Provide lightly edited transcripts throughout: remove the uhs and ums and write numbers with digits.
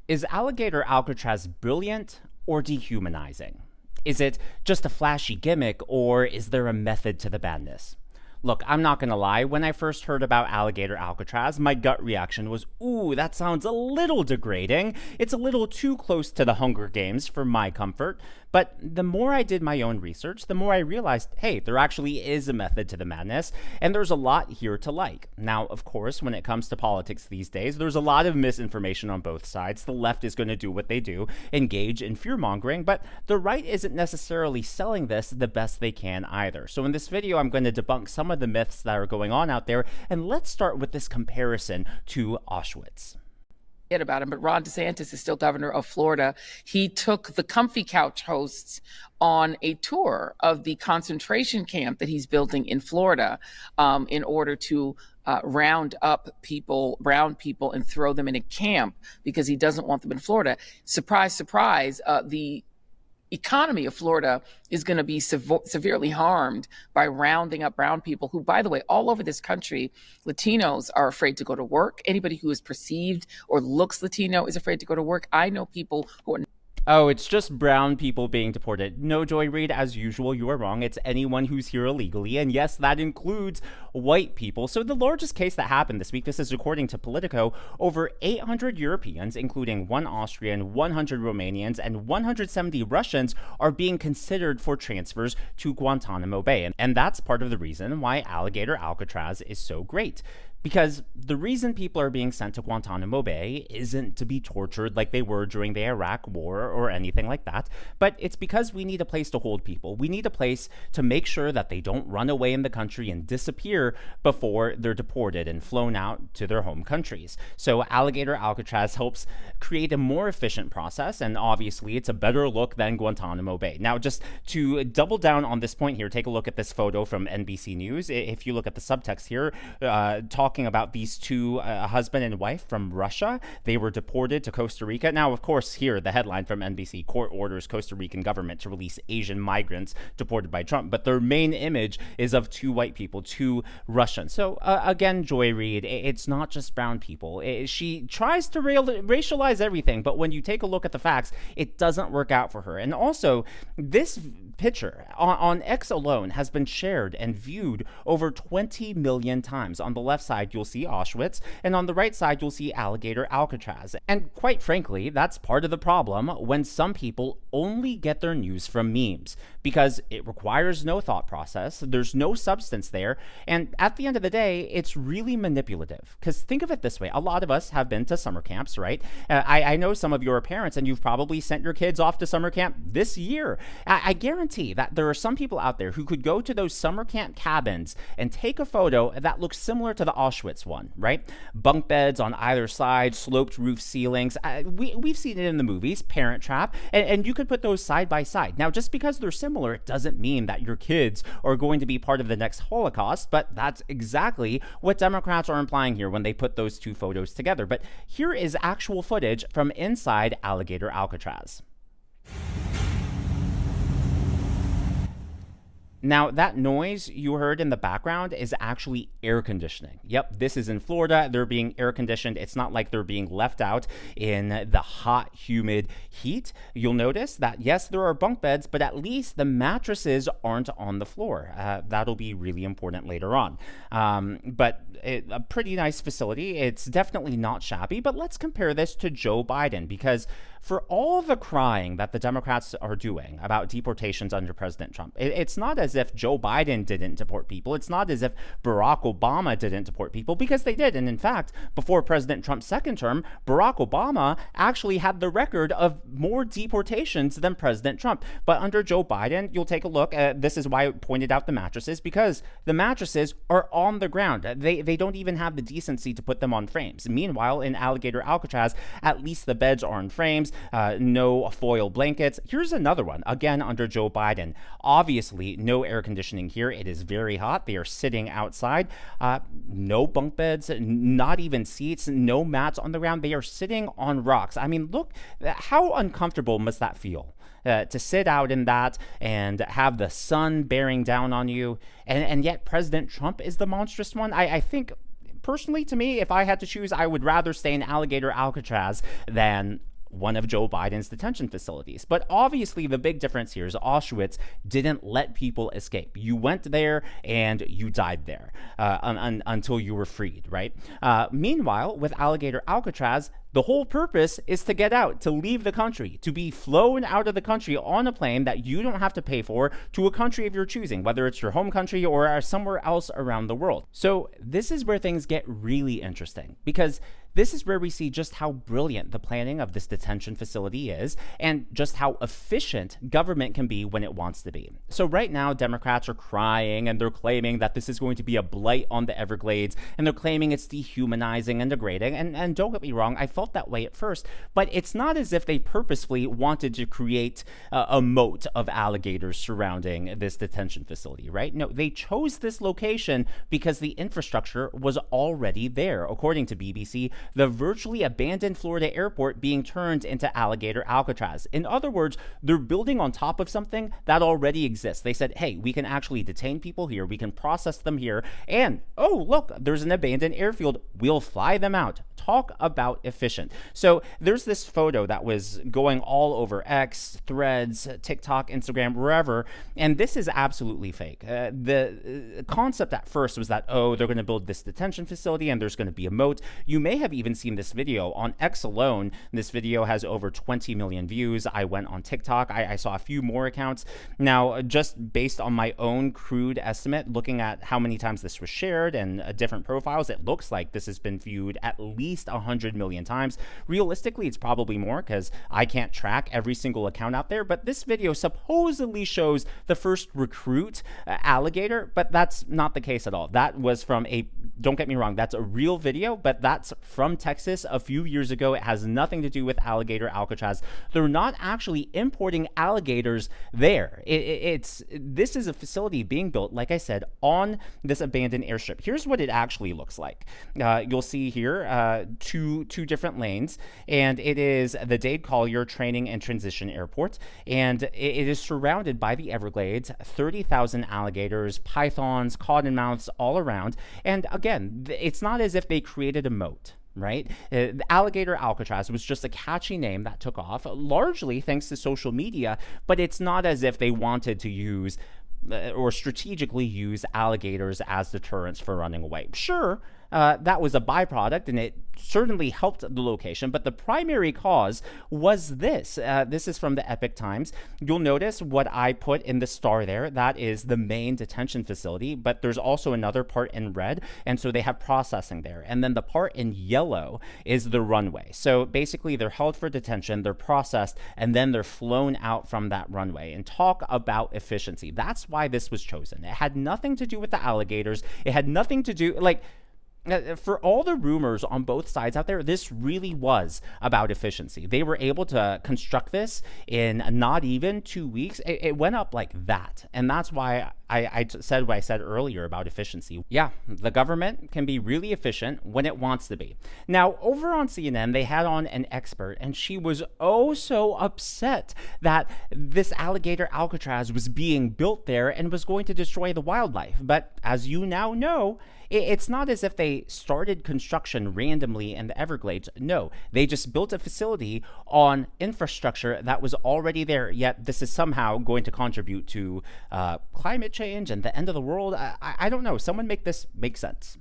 Is Alligator Alcatraz brilliant or dehumanizing? Is it just a flashy gimmick or is there a method to the madness? Look, I'm not gonna lie, when I first heard about Alligator Alcatraz, my gut reaction was, ooh, that sounds a little degrading. It's a little too close to the Hunger Games for my comfort. But the more I did my own research, the more I realized, hey, there actually is a method to the madness, and there's a lot here to like. Now, of course, when it comes to politics these days, there's a lot of misinformation on both sides. The left is going to do what they do, engage in fear mongering, but the right isn't necessarily selling this the best they can either. So in this video, I'm going to debunk some of the myths that are going on out there, and let's start with this comparison to Auschwitz about him, but Ron DeSantis is still governor of Florida. He took the Comfy Couch hosts on a tour of the concentration camp that he's building in Florida in order to round up people, brown people, and throw them in a camp because he doesn't want them in Florida. Surprise, surprise, the economy of Florida is going to be severely harmed by rounding up brown people who, by the way, all over this country, Latinos are afraid to go to work. Anybody who is perceived or looks Latino is afraid to go to work. I know people who are Oh, it's just brown people being deported. No, Joy Reid, as usual, you are wrong. It's anyone who's here illegally. And yes, that includes white people. So the largest case that happened this week, this is according to Politico, over 800 Europeans, including 1 Austrian, 100 Romanians, and 170 Russians, are being considered for transfers to Guantanamo Bay. And that's part of the reason why Alligator Alcatraz is so great. Because the reason people are being sent to Guantanamo Bay isn't to be tortured like they were during the Iraq War or anything like that, but it's because we need a place to hold people. We need a place to make sure that they don't run away in the country and disappear before they're deported and flown out to their home countries. So Alligator Alcatraz helps create a more efficient process, and obviously it's a better look than Guantanamo Bay. Now, just to double down on this point here, take a look at this photo from NBC News. If you look at the subtext here, talking about these two, husband and wife from Russia. They were deported to Costa Rica. Now, of course, here, the headline from NBC, court orders Costa Rican government to release Asian migrants deported by Trump. But their main image is of two white people, two Russians. So, again, Joy Reid, it's not just brown people. She tries to racialize everything, but when you take a look at the facts, it doesn't work out for her. And also, this picture on X alone has been shared and viewed over 20 million times. On the left side, you'll see Auschwitz, and on the right side, you'll see Alligator Alcatraz. And quite frankly, that's part of the problem when some people only get their news from memes, because it requires no thought process, there's no substance there, and at the end of the day, it's really manipulative. Because think of it this way, a lot of us have been to summer camps, right? I know some of you are parents, and you've probably sent your kids off to summer camp this year. I guarantee that there are some people out there who could go to those summer camp cabins and take a photo that looks similar to the Auschwitz one, right? Bunk beds on either side, sloped roof ceilings. We've seen it in the movies, Parent Trap, and you could put those side by side. Now, just because they're similar, it doesn't mean that your kids are going to be part of the next Holocaust, but that's exactly what Democrats are implying here when they put those two photos together. But here is actual footage from inside Alligator Alcatraz. Now, that noise you heard in the background is actually air conditioning. Yep, this is in Florida. They're being air conditioned. It's not like they're being left out in the hot, humid heat. You'll notice that, yes, there are bunk beds, but at least the mattresses aren't on the floor. That'll be really important later on. But a pretty nice facility. It's definitely not shabby, but let's compare this to Joe Biden, because for all the crying that the Democrats are doing about deportations under President Trump, it's not as if Joe Biden didn't deport people. It's not as if Barack Obama didn't deport people, because they did. And in fact, before President Trump's second term, Barack Obama actually had the record of more deportations than President Trump. But under Joe Biden, you'll take a look. This is why I pointed out the mattresses, because the mattresses are on the ground. They don't even have the decency to put them on frames. Meanwhile, in Alligator Alcatraz, at least the beds are on frames. No foil blankets. Here's another one, again under Joe Biden. Obviously, no air conditioning here. It is very hot. They are sitting outside. No bunk beds, not even seats, no mats on the ground. They are sitting on rocks. I mean, look, how uncomfortable must that feel? To sit out in that and have the sun bearing down on you, and yet President Trump is the monstrous one. I think, personally, to me, if I had to choose, I would rather stay in Alligator Alcatraz than one of Joe Biden's detention facilities. But obviously, the big difference here is Auschwitz didn't let people escape. You went there and you died there until you were freed, right? Meanwhile, with Alligator Alcatraz, the whole purpose is to get out, to leave the country, to be flown out of the country on a plane that you don't have to pay for to a country of your choosing, whether it's your home country or somewhere else around the world. So this is where things get really interesting, because this is where we see just how brilliant the planning of this detention facility is and just how efficient government can be when it wants to be. So right now, Democrats are crying and they're claiming that this is going to be a blight on the Everglades, and they're claiming it's dehumanizing and degrading. And don't get me wrong, I felt that way at first, but it's not as if they purposefully wanted to create a moat of alligators surrounding this detention facility, right? No, they chose this location because the infrastructure was already there. According to BBC, the virtually abandoned Florida airport being turned into Alligator Alcatraz. In other words, they're building on top of something that already exists. They said, hey, we can actually detain people here, we can process them here, and oh, look, there's an abandoned airfield, we'll fly them out. Talk about efficient. So there's this photo that was going all over X, Threads, TikTok, Instagram, wherever, and this is absolutely fake. The concept at first was that, oh, they're going to build this detention facility and there's going to be a moat. You may have even seen this video on X alone. This video has over 20 million views. I went on TikTok. I saw a few more accounts. Now, just based on my own crude estimate, looking at how many times this was shared and different profiles, it looks like this has been viewed at least 100 million times. Realistically, it's probably more because I can't track every single account out there, but this video supposedly shows the first recruit alligator, but that's not the case at all. That was from don't get me wrong, that's a real video, but that's from Texas a few years ago. It has nothing to do with Alligator Alcatraz. They're not actually importing alligators there. This is a facility being built, like I said, on this abandoned airstrip. Here's what it actually looks like. You'll see here two different lanes, and it is the Dade Collier Training and Transition Airport, and it is surrounded by the Everglades, 30,000 alligators, pythons, cottonmouths all around. And again, it's not as if they created a moat, right? The Alligator Alcatraz was just a catchy name that took off, largely thanks to social media, but it's not as if they wanted to use or strategically use alligators as deterrents for running away. Sure, that was a byproduct, and it certainly helped the location, but the primary cause was this. This is from the Epic Times. You'll notice what I put in the star there. That is the main detention facility, but there's also another part in red, and so they have processing there. And then the part in yellow is the runway. So basically, they're held for detention, they're processed, and then they're flown out from that runway. And talk about efficiency. That's why this was chosen. It had nothing to do with the alligators. It had nothing to do, for all the rumors on both sides out there, this really was about efficiency. They were able to construct this in not even 2 weeks. It went up like that. And that's why I said what I said earlier about efficiency. Yeah, the government can be really efficient when it wants to be. Now, over on CNN, they had on an expert, and she was oh so upset that this Alligator Alcatraz was being built there and was going to destroy the wildlife. But as you now know, it's not as if they started construction randomly in the Everglades. No, they just built a facility on infrastructure that was already there, yet this is somehow going to contribute to climate change and the end of the world. I don't know. Someone make this make sense.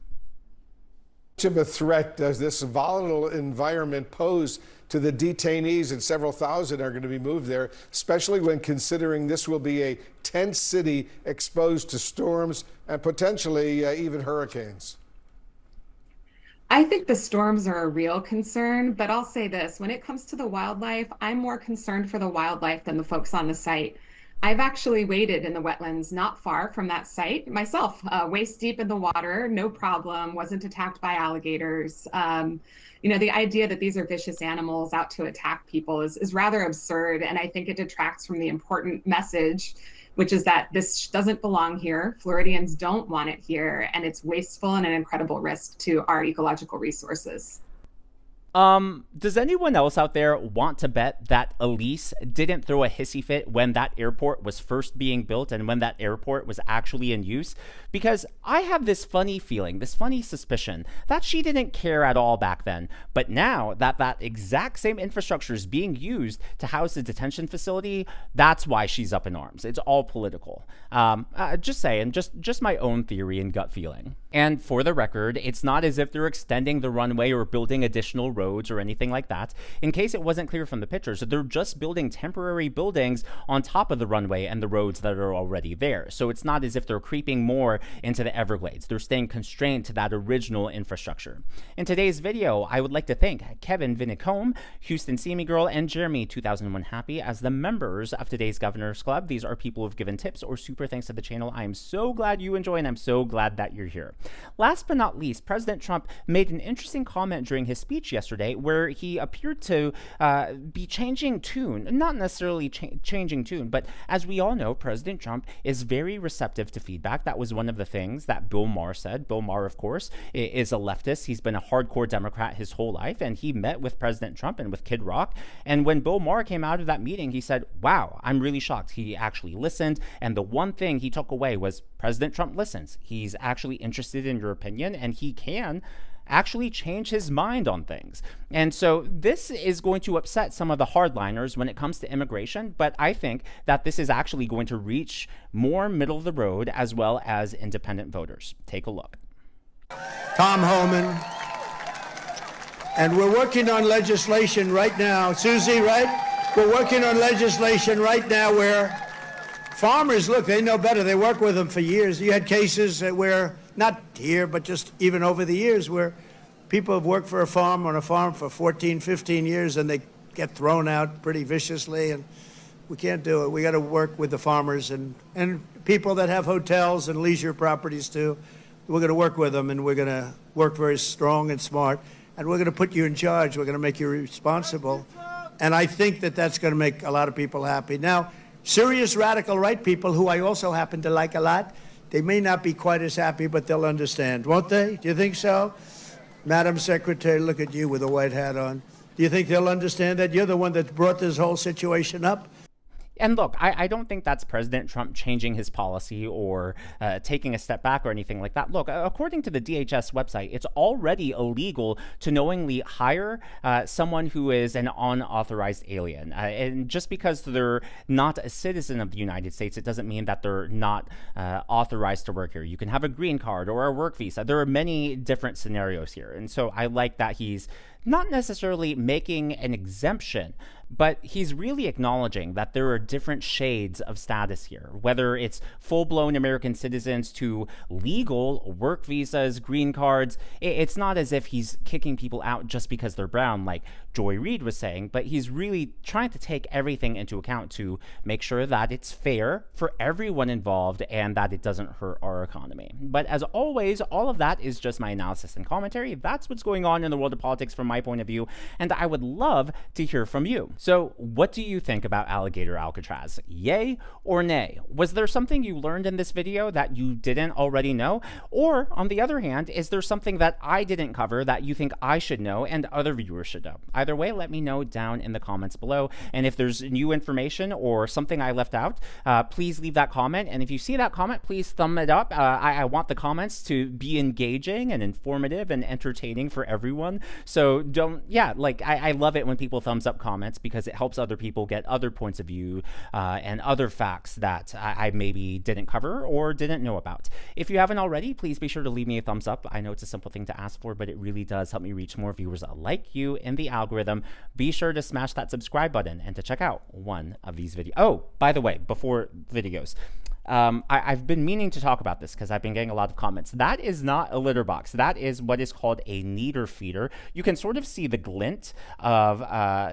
Much of a threat does this volatile environment pose to the detainees, and several thousand are going to be moved there, especially when considering this will be a tent city exposed to storms and potentially even hurricanes? I think the storms are a real concern, but I'll say this, when it comes to the wildlife, I'm more concerned for the wildlife than the folks on the site. I've actually waded in the wetlands not far from that site myself, waist deep in the water, no problem, wasn't attacked by alligators. The idea that these are vicious animals out to attack people is rather absurd, and I think it detracts from the important message, which is that this doesn't belong here. Floridians don't want it here, and it's wasteful and an incredible risk to our ecological resources. Does anyone else out there want to bet that Elise didn't throw a hissy fit when that airport was first being built and when that airport was actually in use? Because I have this funny feeling, this funny suspicion that she didn't care at all back then. But now that that exact same infrastructure is being used to house the detention facility, that's why she's up in arms. It's all political. Just saying, just my own theory and gut feeling. And for the record, it's not as if they're extending the runway or building additional roads or anything like that. In case it wasn't clear from the pictures, they're just building temporary buildings on top of the runway and the roads that are already there. So it's not as if they're creeping more into the Everglades. They're staying constrained to that original infrastructure. In today's video, I would like to thank Kevin Vinicombe, Houston Simi Girl, and Jeremy 2001 Happy as the members of today's Governor's Club. These are people who've given tips or super thanks to the channel. I am so glad you enjoy, and I'm so glad that you're here. Last but not least, President Trump made an interesting comment during his speech yesterday where he appeared to be changing tune, not necessarily changing tune, but as we all know, President Trump is very receptive to feedback. That was one of the things that Bill Maher said. Bill Maher, of course, is a leftist. He's been a hardcore Democrat his whole life, and he met with President Trump and with Kid Rock. And when Bill Maher came out of that meeting, he said, wow, I'm really shocked. He actually listened, and the one thing he took away was President Trump listens. He's actually interested in your opinion, and he can actually change his mind on things. And so this is going to upset some of the hardliners when it comes to immigration, but I think that this is actually going to reach more middle of the road as well as independent voters. Take a look. Tom Homan, and we're working on legislation right now. Susie, right? We're working on legislation right now where farmers, look, they know better. They work with them for years. You had cases where, not here, but just even over the years, where people have worked for on a farm for 14, 15 years, and they get thrown out pretty viciously, and we can't do it. We got to work with the farmers and people that have hotels and leisure properties too. We're going to work with them, and we're going to work very strong and smart, and we're going to put you in charge. We're going to make you responsible, and I think that that's going to make a lot of people happy. Now, serious radical right people, who I also happen to like a lot, they may not be quite as happy, but they'll understand, won't they? Do you think so? Madam Secretary, look at you with a white hat on. Do you think they'll understand that? You're the one that brought this whole situation up. And look, I don't think that's President Trump changing his policy or taking a step back or anything like that. Look, according to the DHS website, it's already illegal to knowingly hire someone who is an unauthorized alien. And just because they're not a citizen of the United States, it doesn't mean that they're not authorized to work here. You can have a green card or a work visa. There are many different scenarios here. And so I like that he's not necessarily making an exemption, but he's really acknowledging that there are different shades of status here, whether it's full-blown American citizens to legal work visas, green cards. It's not as if he's kicking people out just because they're brown, like Joy Reid was saying, but he's really trying to take everything into account to make sure that it's fair for everyone involved and that it doesn't hurt our economy. But as always, all of that is just my analysis and commentary. That's what's going on in the world of politics from my point of view, and I would love to hear from you. So what do you think about Alligator Alcatraz? Yay or nay? Was there something you learned in this video that you didn't already know? Or on the other hand, is there something that I didn't cover that you think I should know and other viewers should know? Either way, let me know down in the comments below. And if there's new information or something I left out, please leave that comment. And if you see that comment, please thumb it up. I want the comments to be engaging and informative and entertaining for everyone. So I love it when people thumbs up comments because it helps other people get other points of view and other facts that I maybe didn't cover or didn't know about. If you haven't already, please be sure to leave me a thumbs up. I know it's a simple thing to ask for, but it really does help me reach more viewers like you in the algorithm. Be sure to smash that subscribe button and to check out one of these videos. Oh, by the way, before videos, I've been meaning to talk about this because I've been getting a lot of comments. That is not a litter box. That is what is called a kneader feeder. You can sort of see the glint of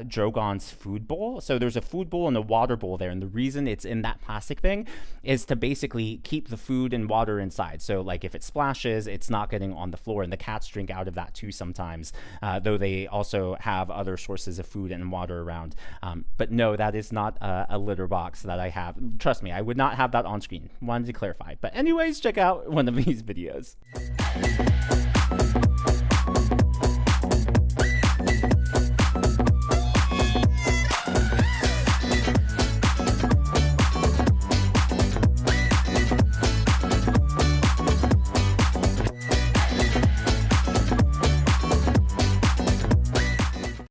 Drogon's food bowl. So there's a food bowl and a water bowl there. And the reason it's in that plastic thing is to basically keep the food and water inside. So like if it splashes, it's not getting on the floor. And the cats drink out of that too sometimes, though they also have other sources of food and water around. But no, that is not a litter box that I have. Trust me, I would not have that on screen. Wanted to clarify. But anyways, check out one of these videos.